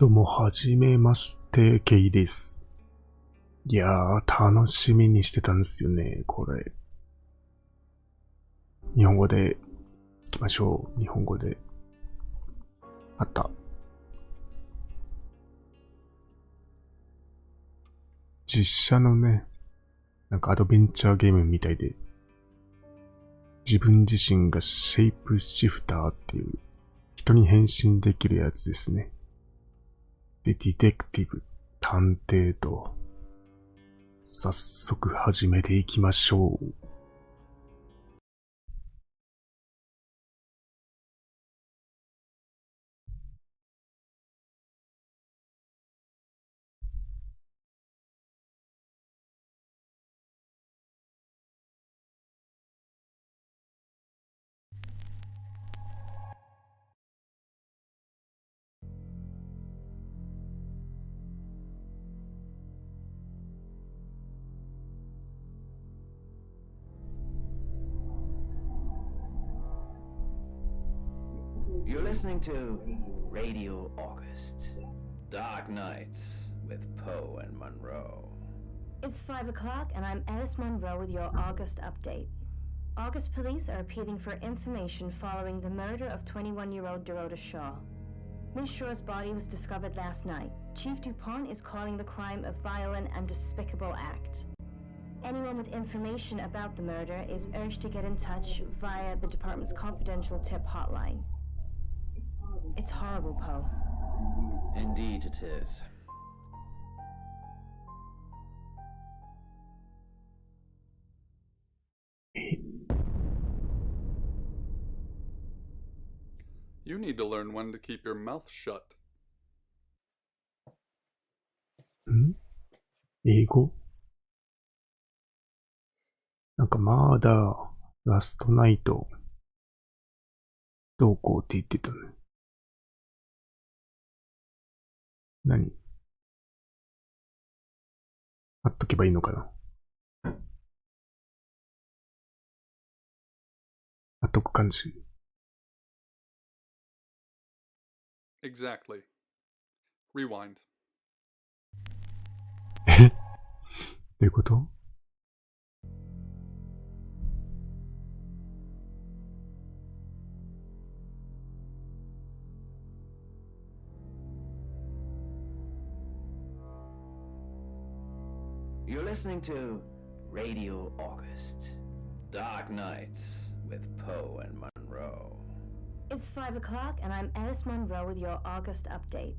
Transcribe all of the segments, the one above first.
どうも、はじめまして、ケイです。いやー、楽しみにしてたんですよね、これ。日本語で行きましょう。日本語で。あった。実写のね、なんかアドベンチャーゲームみたいで、自分自身がシェイプシフターっていう人に変身できるやつですね。で、ディテクティブ、探偵と、早速始めていきましょう。You're listening to Radio August, Dark Nights with Poe and Monroe. It's 5 o'clock and I'm Alice Monroe with your August update. August police are appealing for information following the murder of 21-year-old Dorota Shaw. Ms. Shaw's body was discovered last night. Chief DuPont is calling the crime a violent and despicable act. Anyone with information about the murder is urged to get in touch via the department's confidential tip hotline. It's horrible, Poe. Indeed it is. You need to learn when to keep your mouth shut. 英語なんかまだラストナイトどうこうって言ってたね。何あっとけばいいのかなあっとく感じ。Exactly. Rewind. えどういうこと You're listening to Radio August, Dark Nights with Poe and Monroe. It's 5 o'clock and I'm Alice Monroe with your August update.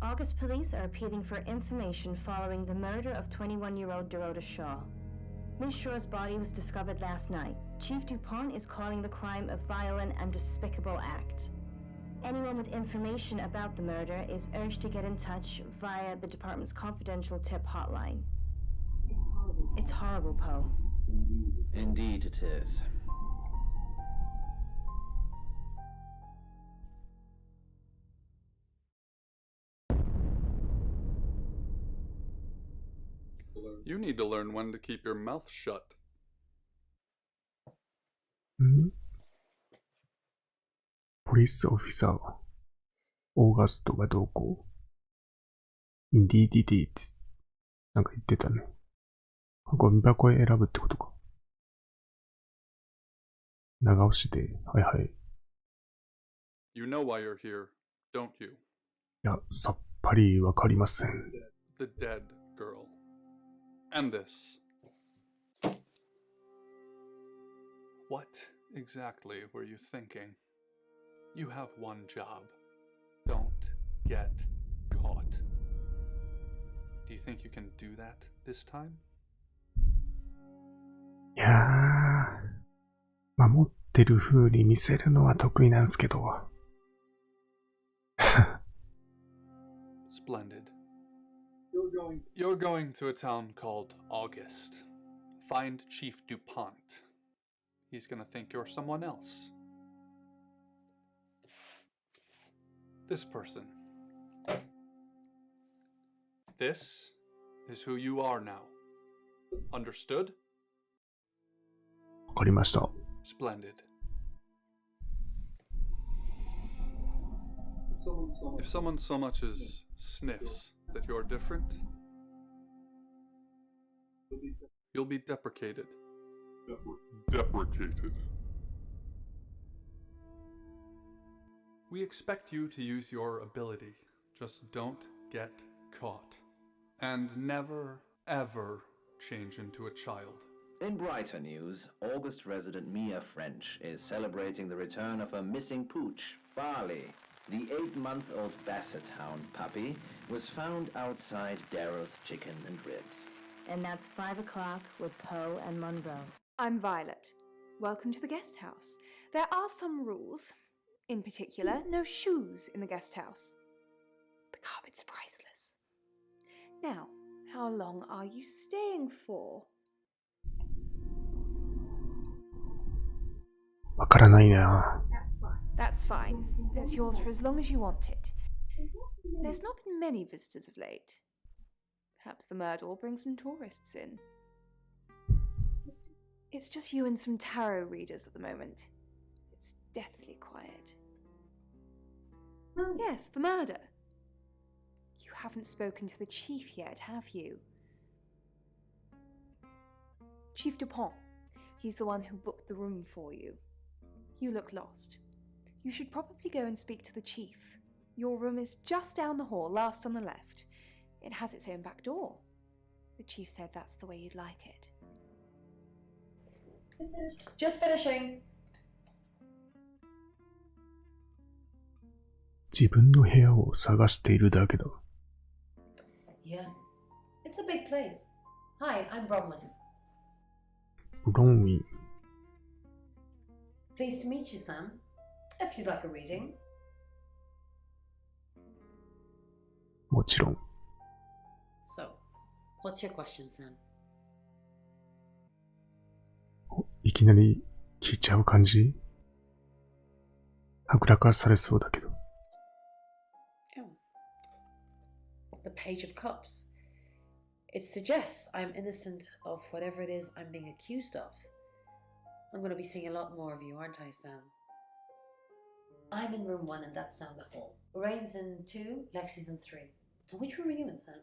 August police are appealing for information following the murder of 21-year-old Dorota Shaw. Ms. Shaw's body was discovered last night. Chief DuPont is calling the crime a violent and despicable act. Anyone with information about the murder is urged to get in touch via the department's confidential tip hotline. It's horrible, Poe. Indeed it is. You need to learn when to keep your mouth shut. ポリスオフィサーオーガストがどうこうインディーディティってなんか言ってたね。ゴミ箱へ選ぶってことか。長押しで、はいはい。You know why you're here, don't you? いや、さっぱりわかりません。The dead girl. And this. What exactly were you thinking? You have one job. Don't get caught. Do you think you can do that this time? いやー、守ってる風に見せるのは得意なんすけど。Splendid. You're going to a town called August. Find Chief DuPont. He's gonna think you're someone else. This person. This is who you are now. Understood? わかりました。Splendid. If someone so much as sniffs that you're different, you'll be deprecated. Deprecated. We expect you to use your ability. Just don't get caught. And never, ever change into a child. In brighter news, August resident Mia French is celebrating the return of her missing pooch, Barley. The 8-month-old Basset Hound puppy was found outside Daryl's Chicken and Ribs. And that's 5 o'clock with Poe and Monroe. I'm Violet. Welcome to the guest house. There are some rules. In particular, no shoes in the guest house. The carpets are priceless. Now, how long are you staying for? わからないな。 That's fine. It's yours for as long as you want it. There's not been many visitors of late. Perhaps the murder will bring some tourists in. It's just you and some tarot readers at the moment. It's deathly quiet. Yes, the murder. You haven't spoken to the chief yet, have you? Chief Dupont. He's the one who booked the room for you. You look lost. You should probably go and speak to the chief. Your room is just down the hall, last on the left. It has its own back door. The chief said that's the way you'd like it. Just finishing. 自分の部屋を探しているだけだ。Yeah. It's a big place. Hi, I'm Bronwyn. ロンウィン。 Pleased to meet you, Sam. If you'd like a reading. もちろん。 So, what's your question, Sam? いきなり聞いちゃう感じ？はぐらかされそうだけど。The Page of Cups. It suggests I'm innocent of whatever it is I'm being accused of. I'm going to be seeing a lot more of you, aren't I, Sam? I'm in room 1 and that's down the hall. Lorraine's in 2, Lexi's in 3. And which room are you in, Sam?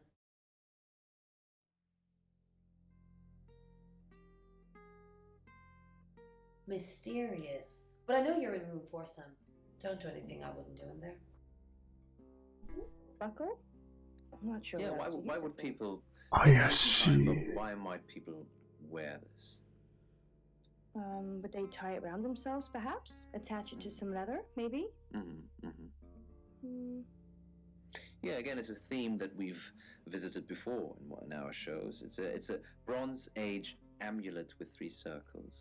Mysterious. But I know you're in room 4, Sam. Don't do anything I wouldn't do in there. Buckle? I'm not sure. Yeah, what else why you would could do. people... 怪しい。 But why might people wear this? Would they tie it around themselves, perhaps? Attach it to some leather, maybe? Yeah, again, it's a theme that we've visited before in our shows. It's a Bronze Age amulet with 3 circles.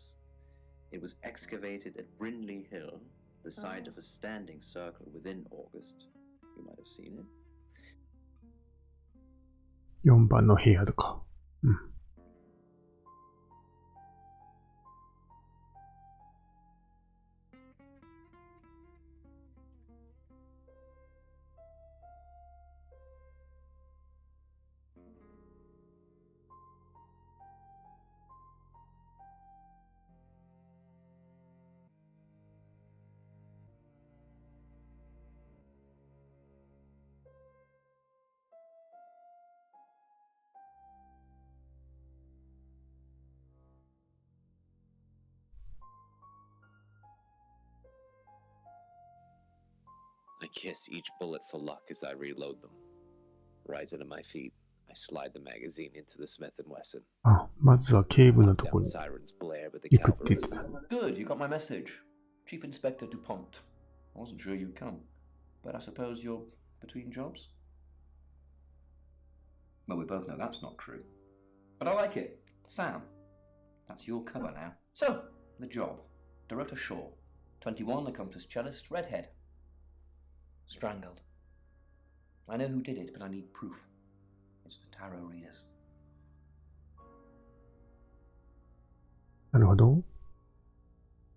It was excavated at Brindley Hill, the site of a standing circle within August. You might have seen it. 4番の部屋とか。うん。I kiss each bullet for luck as I reload them. Rising to my feet, I slide the magazine into the Smith & Wesson. あ、まずは警部のとこ Down に sirens blare, but the 行くって言って cavalry た。 Good, you got my message. Chief Inspector DuPont. I wasn't sure you'd come, but I suppose you're between jobs? Well, we both know that's not true. But I like it. Sam, that's your cover now. So, the job. Dorota Shaw, 21, accomplished cellist, redhead. Strangled. I know who did it, but I need proof. It's the tarot readers. なるほど。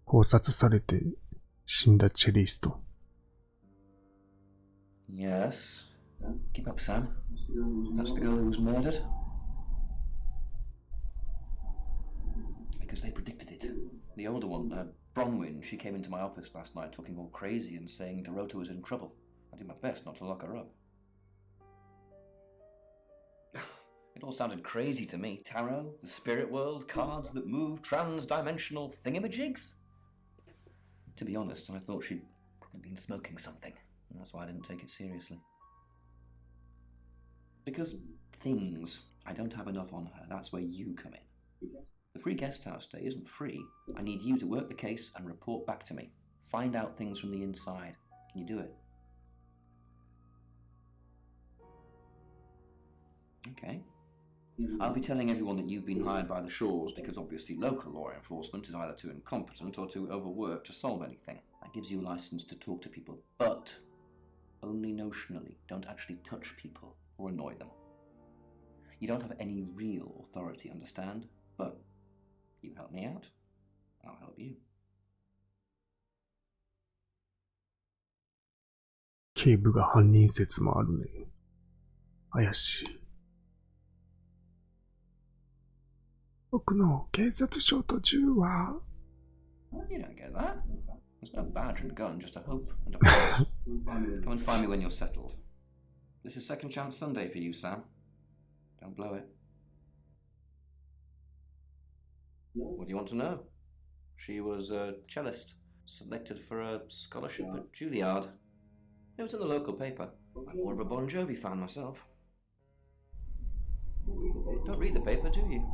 考察されて死んだチェリスト。 Yes. Keep up, Sam. That's the girl who was murdered. Because they predicted it. The older one, Bronwyn, she came into my office last night talking all crazy and saying Dorota was in trouble. I did my best not to lock her up. It all sounded crazy to me. Tarot, the spirit world, cards that move, trans-dimensional thingamajigs. To be honest, I thought she'd probably been smoking something, and that's why I didn't take it seriously. Because things, I don't have enough on her. That's where you come in. The free guest house stay isn't free. I need you to work the case and report back to me. Find out things from the inside. Can you do it? Okay. I'll be telling everyone that you've been hired by the Shaws because obviously local law enforcement is either too incompetent or too overworked to solve anything. That gives you a license to talk to people, but only notionally. Don't actually touch people or annoy them. You don't have any real authority, understand? But you help me out, I'll help you. 警部が犯人説もあるね。怪しい。僕の警察証と銃は You don't get that. There's no badge and gun, just a hope and a promise. Come and find me when you're settled. This is Second Chance Sunday for you, Sam. Don't blow it. What do you want to know? She was a cellist, selected for a scholarship at Juilliard. It was in the local paper. I'm more of a Bon Jovi fan myself. Don't read the paper, do you?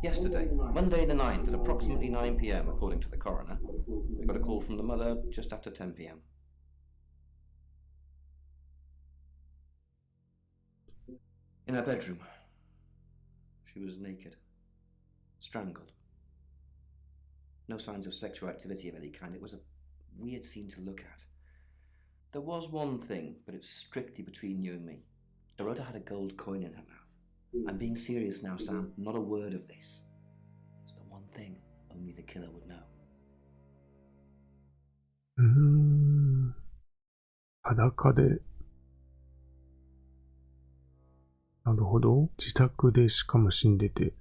Yesterday, Monday the 9th at approximately 9 p.m, according to the coroner. We got a call from the mother just after 10 p.m. In her bedroom. She was naked. Strangled. No signs of sexual activity of any kind. It was a weird scene to look at. There was one thing, but it's strictly between you and me. Dorota had a gold coin in her mouth. I'm being serious now, Sam. Not a word of this. It's the one thing only the killer would know. 裸で。なるほど。自宅でしかも死んでて。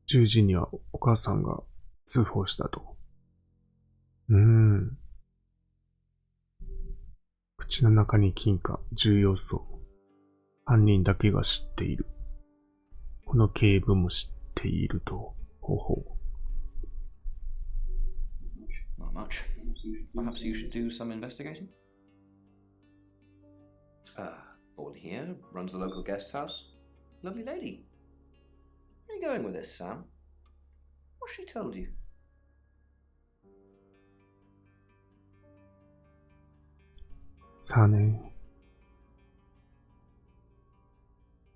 10時にはお母さんが通報したと。口の中に金貨、重要そう。犯人だけが知っている。この警部も知っていると。ほうほう。Not much. Perhaps you should do some investigation? Born here, runs the local guest house. Lovely lady. Where are you going with this, Sam? What's she told you?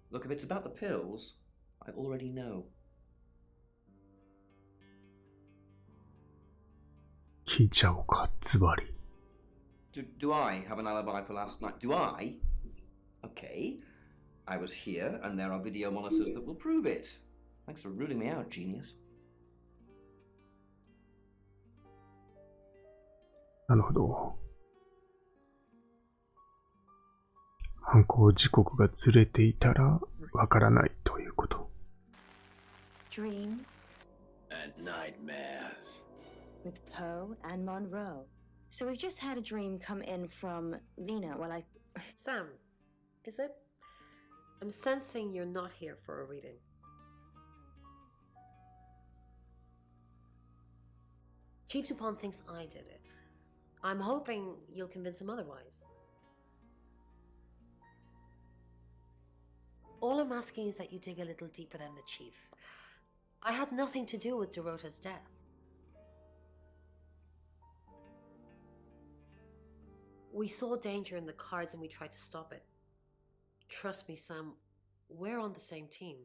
Look, if it's about the pills, I already know. 聞いちゃおうか、ズバリ。Do I have an alibi for last night? Do I? Okay. I was here, and there are video monitors that will prove it. Thanks for ruling me out, genius. なるほど。犯行時刻がずれていたらわからないということ。Dreams And nightmares. with Poe and Monroe. So we've just had a dream come in from Lena. Well, Sam, is it? I'm sensing you're not here for a reading. Chief Dupont thinks I did it. I'm hoping you'll convince him otherwise. All I'm asking is that you dig a little deeper than the chief. I had nothing to do with Dorota's death. We saw danger in the cards and we tried to stop it. Trust me, Sam, we're on the same team.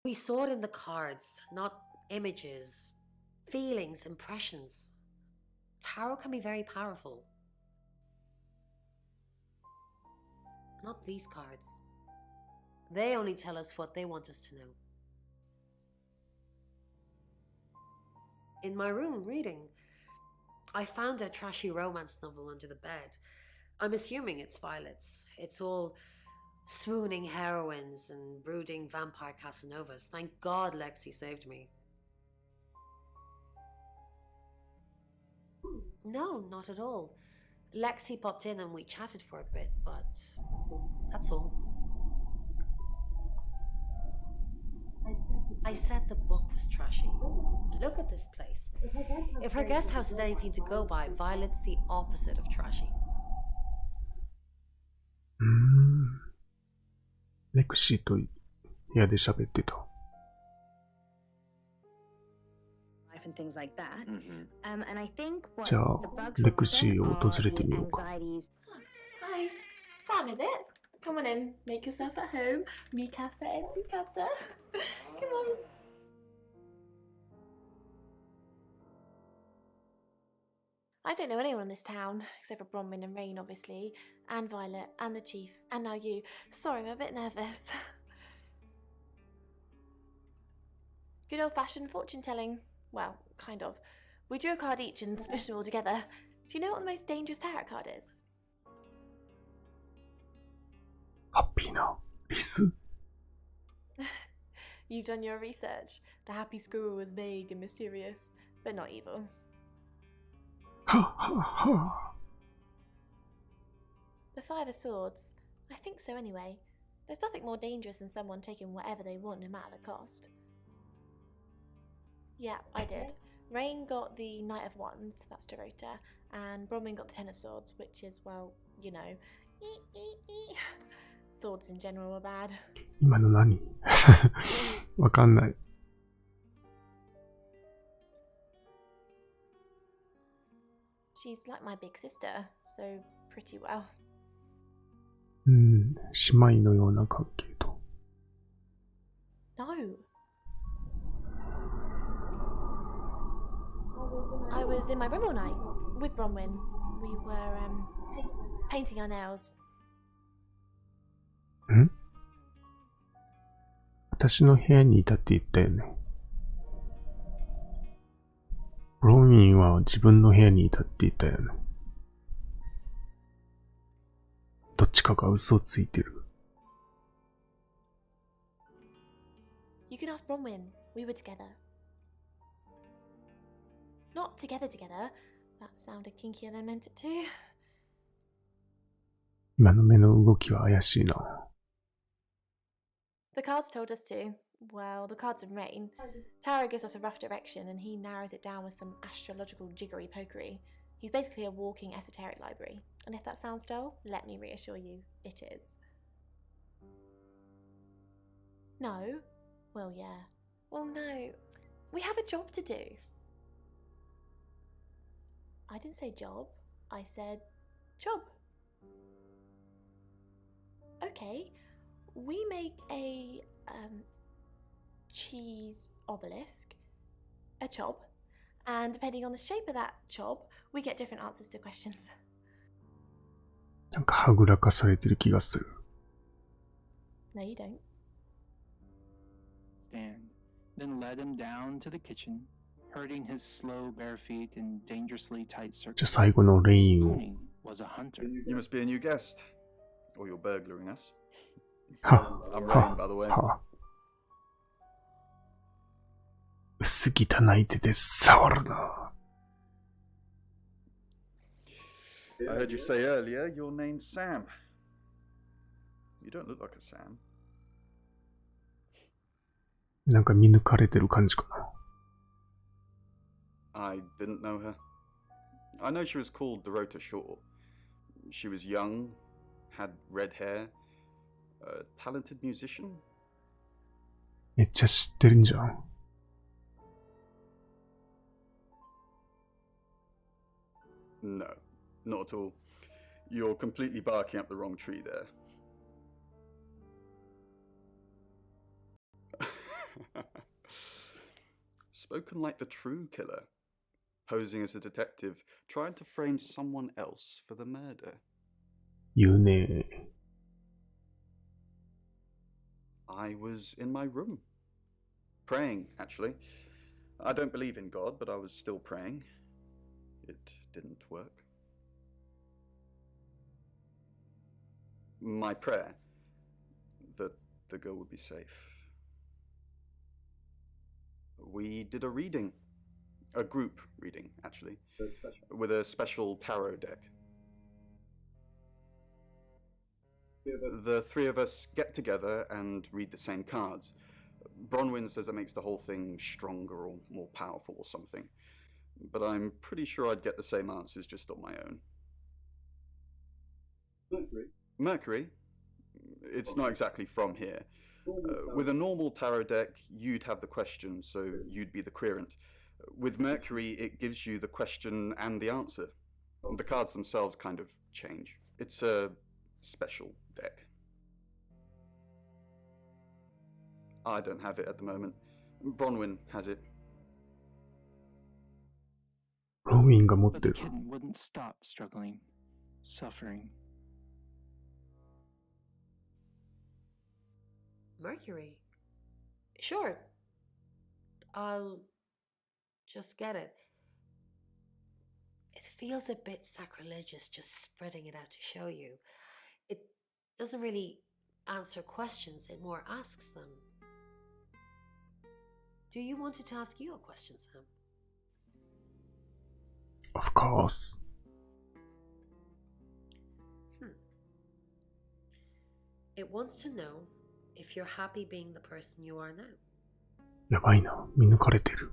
We saw it in the cards, not images, feelings, impressions. Tarot can be very powerful. Not these cards. They only tell us what they want us to know. In my room reading, I found a trashy romance novel under the bed. I'm assuming it's Violet's. It's all swooning heroines and brooding vampire Casanovas. Thank God Lexi saved me. No, not at all. Lexi popped in and we chatted for a bit, but that's all. I said the book was trashy. Look at this place. If her guest house is anything to go by, Violet's the opposite of trashy. レクシーと部屋で喋ってた。And things like that. And I think what じゃあ、レクシーを訪れてみようか。Hi, Sam, is it? Come on in, make yourself at home. Mi casa es su casa. Come on. I don't know anyone in this town, except for Bronwyn and Rain, obviously, and Violet, and the Chief, and now you. Sorry, I'm a bit nervous. Good old-fashioned fortune-telling. Well, kind of. We drew a card each and smushed them all together. Do you know what the most dangerous tarot card is? ハッピーなリス。You've done your research. The happy squirrel was vague and mysterious, but not evil. ははは。The Five of Swords. I think so anyway. There's nothing more dangerous than someone taking whatever they want, no matter the cost. Yeah, I did. Rain got the Knight of Wands, that's Dorota, and Bronwyn got the Ten of Swords, which is, well, you know. Swords in general are bad. 今の何わかんない。She's like my big sister, so pretty well. 姉妹のような関係と。No. I was in my room all night with Bronwyn. We were painting our nails. 私の部屋にいたって言ったよね。ブロンウィンは自分の部屋にいたって言ったよね。どっちかが嘘をついてる。You can ask Bronwyn. We were together. Not together. That sounded kinkier than meant it to. 今の目の動きは怪しいな。The cards told us to. Well, the cards of Rain. Tarot gives us a rough direction and he narrows it down with some astrological jiggery pokery. He's basically a walking esoteric library. And if that sounds dull, let me reassure you, it is. No? Well, yeah. Well, no. We have a job to do. I didn't say job. I said job. Okay. We make a cheese obelisk, a chob, and depending on the shape of that chob, we get different answers to questions. なんかはぐらかされてる気がする。No, you don't. Stand, then led him down to the kitchen, herding his slow bare feet in dangerously tight じゃあ circles. 最後のレインを。 Mooney was a hunter. You must be a new guest. Or you're burglaring us. は I'm は Rain, by the way. は薄汚い手で触るな。I heard you say earlier your name's Sam. You don't look like a Sam. なんか見抜かれてる感じかな。I didn't know her. I know she was called Dorota Shaw. She was young, had red hair, a talented musician. めっちゃ知ってるんじゃん。No, not at all. You're completely barking up the wrong tree there. Spoken like the true killer, posing as a detective, trying to frame someone else for the murder. 言うね。 I was in my room. Praying, actually. I don't believe in God, but I was still praying. It didn't work. My prayer that the girl would be safe. We did a reading. A group reading, actually, with a special tarot deck. The three of us get together and read the same cards. Bronwyn says it makes the whole thing stronger or more powerful or something. But I'm pretty sure I'd get the same answers just on my own. Mercury? It's not exactly from here. With a normal tarot deck, you'd have the question, so you'd be the querent. With Mercury, it gives you the question and the answer. The cards themselves kind of change. It's a special deck. I don't have it at the moment. Bronwyn has it. ブロンウィンが持っ But て the る。 kitten wouldn't stop struggling, suffering. Mercury? Sure. I'll just get it. It feels a bit sacrilegious just spreading it out to show you. It doesn't really answer questions, it more asks them. Do you want it to ask you a question, Sam? Of course. It wants to know if you're happy being the person you are now. やばいな。見抜かれてる。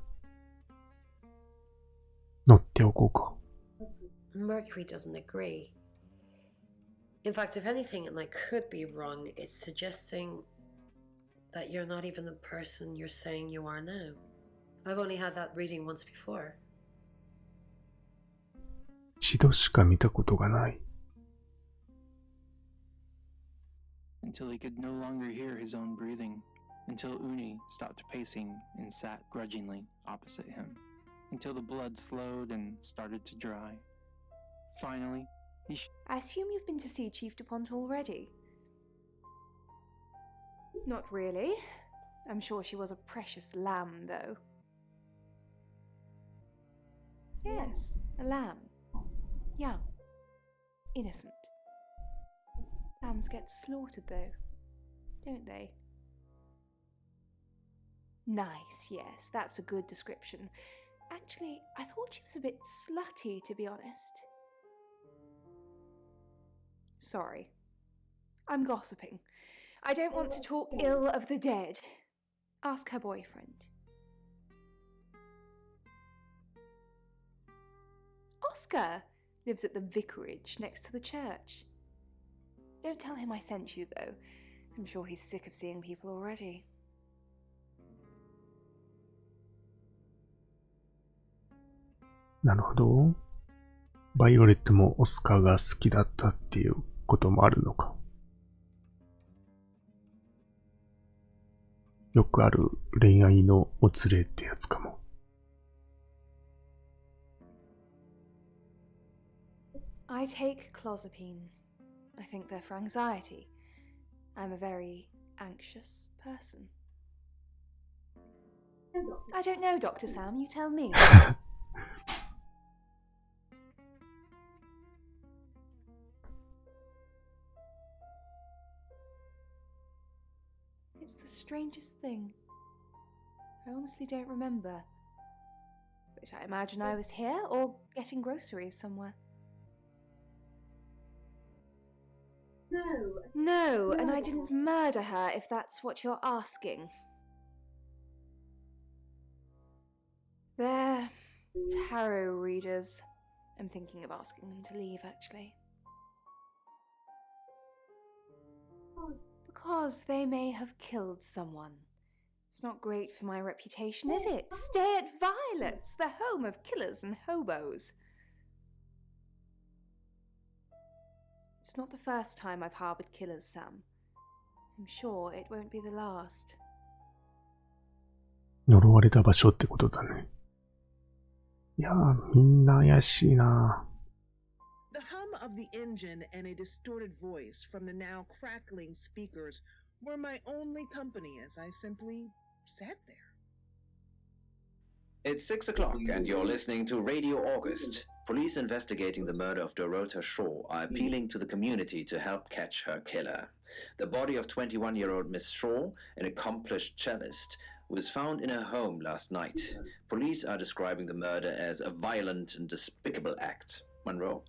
乗っておこうか。Mercury doesn't agree. In fact, if anything, and I could be wrong, it's suggesting that you're not even the person you're saying you are now. I've only had that reading once before. 一度しか見たことがない。Until he could no longer hear his own breathing, until Uni stopped pacing and sat grudgingly opposite him, until the blood slowed and started to dry. Finally, I assume you've been to see Chief DuPont already? Not really. I'm sure she was a precious lamb, though. Yes, a lamb. Young. Innocent. Lambs get slaughtered, though, don't they? Nice, yes, that's a good description. Actually, I thought she was a bit slutty, to be honest. Sorry. I'm gossiping. I don't want to talk ill of the dead. Ask her boyfriend. Oscar lives at the vicarage next to the church. Don't tell him I sent you, though. I'm sure he's sick of seeing people already. なるほど。バイオレットもオスカーが好きだったっていうこともあるのか。よくある恋愛のお連れってやつかも。I take clozapine. I think they're for anxiety. I'm a very anxious person. I don't know, Dr. Sam, you tell me. It's the strangest thing. I honestly don't remember. But I imagine I was here or getting groceries somewhere. No, and I didn't murder her, if that's what you're asking. They're tarot readers. I'm thinking of asking them to leave, actually. Because they may have killed someone. It's not great for my reputation, is it? Stay at Violet's, the home of killers and hobos. It's not the first time I've harbored killers, Sam. I'm sure it won't be the last. 呪われた場所ってことだね。いやー、みんな怪しいな。The hum of the engine and a distorted voice from the now crackling speakers were my only company as I simply sat there. It's 6 o'clock and you're listening to Radio August. Police investigating the murder of Dorota Shaw are appealing to the community to help catch her killer. The body of 21-year-old Miss Shaw, an accomplished cellist, was found in her home last night. Police are describing the murder as a violent and despicable act. Monroe?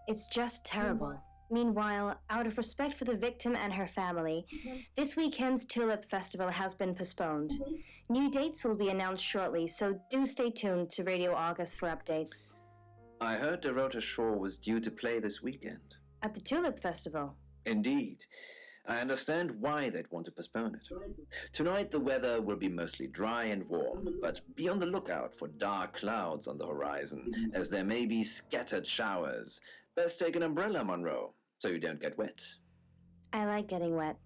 It's just terrible. Meanwhile, out of respect for the victim and her family, this weekend's Tulip Festival has been postponed. New dates will be announced shortly, so do stay tuned to Radio August for updates. I heard Dorota Shore was due to play this weekend. At the Tulip Festival? Indeed. I understand why they'd want to postpone it. Tonight the weather will be mostly dry and warm, but be on the lookout for dark clouds on the horizon, as there may be scattered showers. Best take an umbrella, Monroe, so you don't get wet. I like getting wet.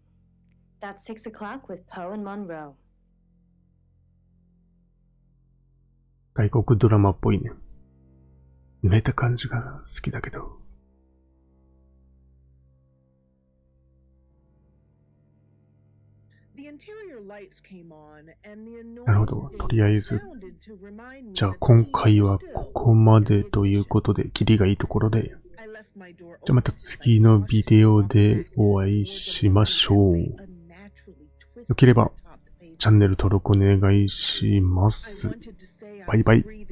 That's 6 o'clock with Poe and Monroe. 外国ドラマっぽいね。濡れた感じが好きだけど。なるほど。とりあえず、じゃあ今回はここまでということで、キリがいいところで、じゃあまた次のビデオでお会いしましょう。よければチャンネル登録お願いします。バイバイ。